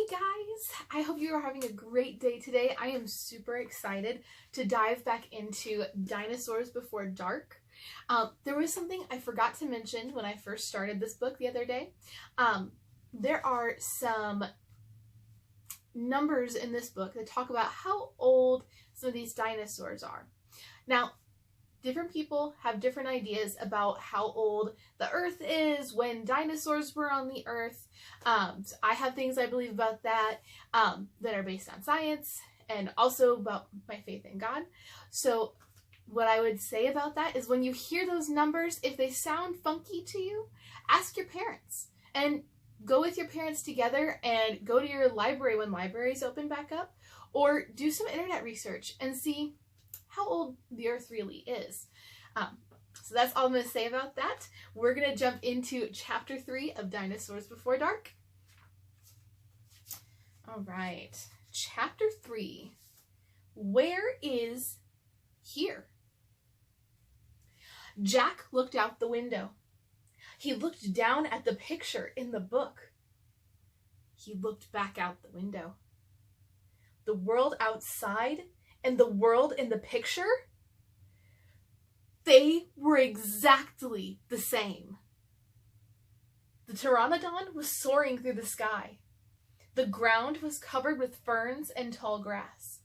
Hey guys, I hope you are having a great day today. I am super excited to dive back into Dinosaurs Before Dark. There was something I forgot to mention when I first started this book the other day. There are some numbers in this book that talk about how old some of these dinosaurs are. Now, different people have different ideas about how old the Earth is, when dinosaurs were on the Earth. So I have things I believe about that that are based on science and also about my faith in God. So what I would say about that is when you hear those numbers, if they sound funky to you, ask your parents and go with your parents together and go to your library when libraries open back up, or do some internet research and see how old the Earth really is. So that's all I'm going to say about that. We're going to jump into chapter 3 of Dinosaurs Before Dark. All right, chapter 3. Where is here? Jack looked out the window. He looked down at the picture in the book. He looked back out the window. The world outside and the world in the picture, they were exactly the same. The pteranodon was soaring through the sky. The ground was covered with ferns and tall grass.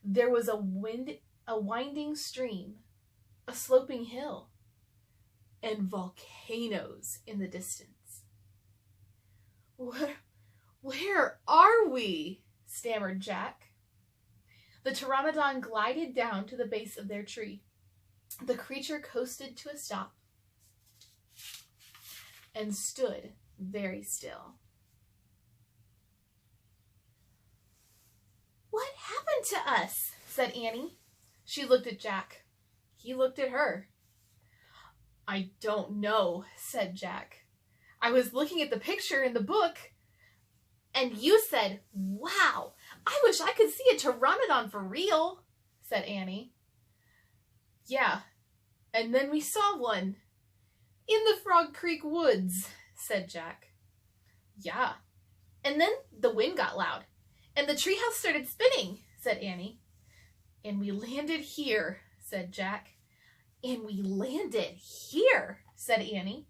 There was a winding stream, a sloping hill, and volcanoes in the distance. Where are we? Stammered Jack. The pteranodon glided down to the base of their tree. The creature coasted to a stop and stood very still. "What happened to us?" said Annie. She looked at Jack. He looked at her. "I don't know," said Jack. "I was looking at the picture in the book, and you said, 'Wow, I wish I could see a pteranodon for real,'" said Annie. "Yeah, and then we saw one in the Frog Creek woods," said Jack. "Yeah, and then the wind got loud, and the treehouse started spinning," said Annie. "And we landed here," said Jack. "And we landed here," said Annie.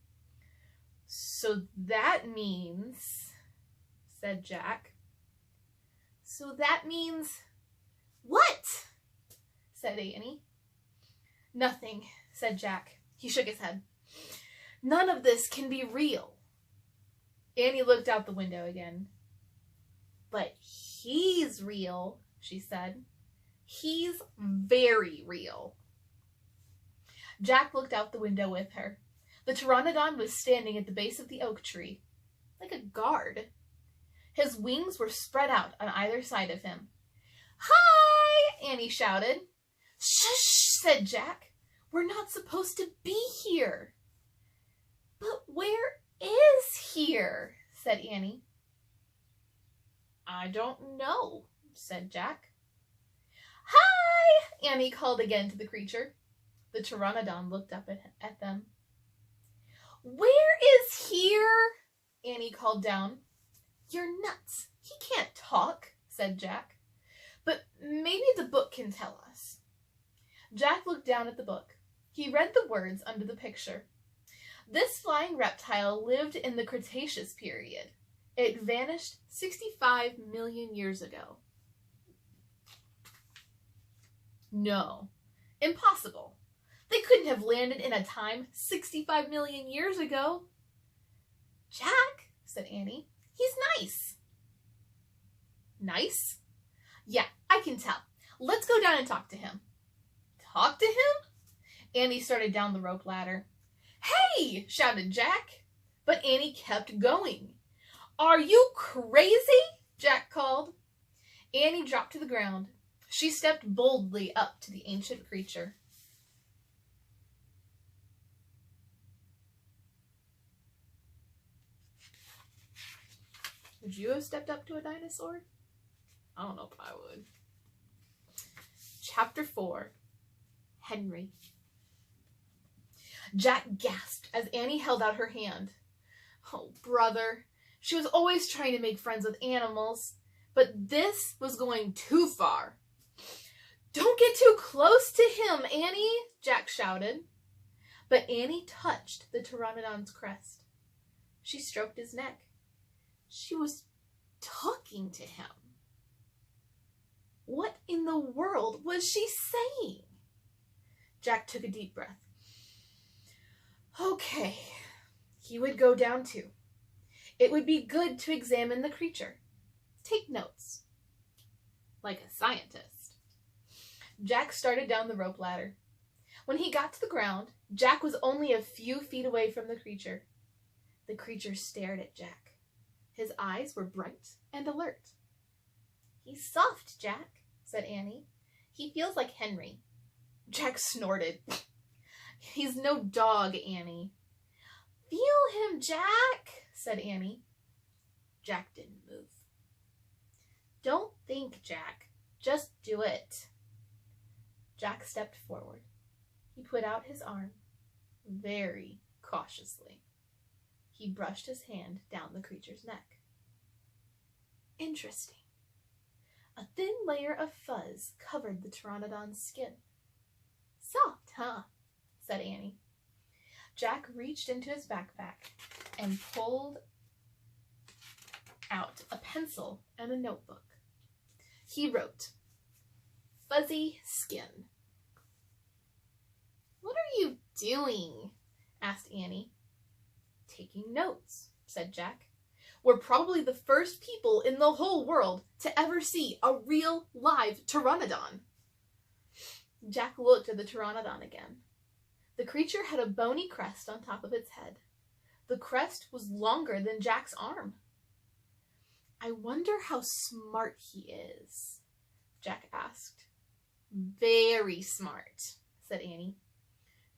"So that means," said Jack. "So that means what?" said Annie. "Nothing," said Jack. He shook his head. "None of this can be real." Annie looked out the window again. "But he's real," she said. "He's very real." Jack looked out the window with her. The pteranodon was standing at the base of the oak tree, like a guard. His wings were spread out on either side of him. "Hi!" Annie shouted. "Shush!" said Jack. "We're not supposed to be here." "But where is here?" said Annie. "I don't know," said Jack. "Hi!" Annie called again to the creature. The pteranodon looked up at them. "Where is here?" Annie called down. "You're nuts. He can't talk," said Jack. "But maybe the book can tell us." Jack looked down at the book. He read the words under the picture. "This flying reptile lived in the Cretaceous period. It vanished 65 million years ago." No, impossible. They couldn't have landed in a time 65 million years ago. "Jack," said Annie, "he's nice." "Nice?" "Yeah, I can tell. Let's go down and talk to him." "Talk to him?" Annie started down the rope ladder. "Hey!" shouted Jack. But Annie kept going. "Are you crazy?" Jack called. Annie dropped to the ground. She stepped boldly up to the ancient creature. Would you have stepped up to a dinosaur? I don't know if I would. Chapter 4. Henry. Jack gasped as Annie held out her hand. "Oh, brother," She was always trying to make friends with animals, but this was going too far. "Don't get too close to him, Annie," Jack shouted. But Annie touched the pteranodon's crest. She stroked his neck. She was talking to him. What in the world was she saying? Jack took a deep breath. Okay, he would go down too. It would be good to examine the creature. Take notes. Like a scientist. Jack started down the rope ladder. When he got to the ground, Jack was only a few feet away from the creature. The creature stared at Jack. His eyes were bright and alert. "He's soft, Jack," said Annie. "He feels like Henry." Jack snorted. "He's no dog, Annie." "Feel him, Jack," said Annie. Jack didn't move. "Don't think, Jack. Just do it." Jack stepped forward. He put out his arm very cautiously. He brushed his hand down the creature's neck. Interesting. A thin layer of fuzz covered the pteranodon's skin. "Soft, huh?" said Annie. Jack reached into his backpack and pulled out a pencil and a notebook. He wrote, "Fuzzy skin." "What are you doing?" asked Annie. "Taking notes," said Jack. "We're probably the first people in the whole world to ever see a real live pteranodon." Jack looked at the pteranodon again. The creature had a bony crest on top of its head. The crest was longer than Jack's arm. "I wonder how smart he is," Jack asked. "Very smart," said Annie.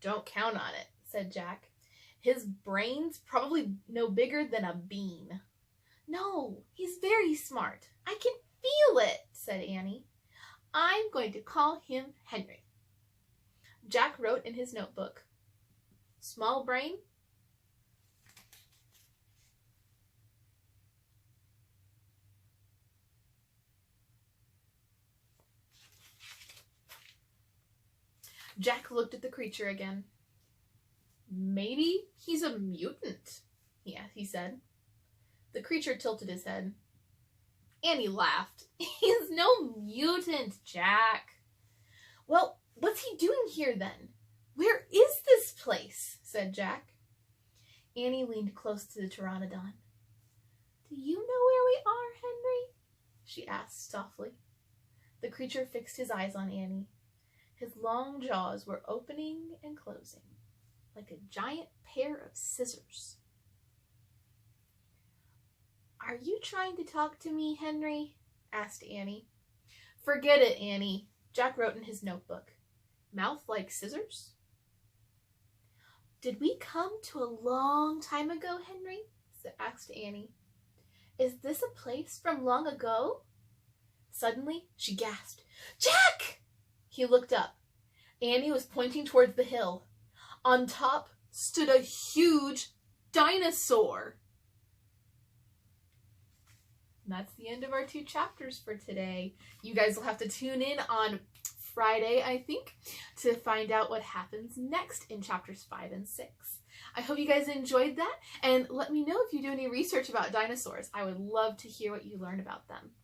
"Don't count on it," said Jack. "His brain's probably no bigger than a bean." "No, he's very smart. I can feel it," said Annie. "I'm going to call him Henry." Jack wrote in his notebook, "Small brain." Jack looked at the creature again. "Maybe he's a mutant," he said. The creature tilted his head. Annie laughed. "He's no mutant, Jack." "Well, what's he doing here then? Where is this place?" said Jack. Annie leaned close to the pteranodon. "Do you know where we are, Henry?" she asked softly. The creature fixed his eyes on Annie. His long jaws were opening and closing, like a giant pair of scissors. "Are you trying to talk to me, Henry?" asked Annie. "Forget it, Annie," Jack wrote in his notebook. "Mouth like scissors?" "Did we come to a long time ago, Henry?" asked Annie. "Is this a place from long ago?" Suddenly, she gasped, "Jack!" He looked up. Annie was pointing towards the hill. On top stood a huge dinosaur. And that's the end of our 2 chapters for today. You guys will have to tune in on Friday, I think, to find out what happens next in chapters 5 and 6. I hope you guys enjoyed that, and let me know if you do any research about dinosaurs. I would love to hear what you learned about them.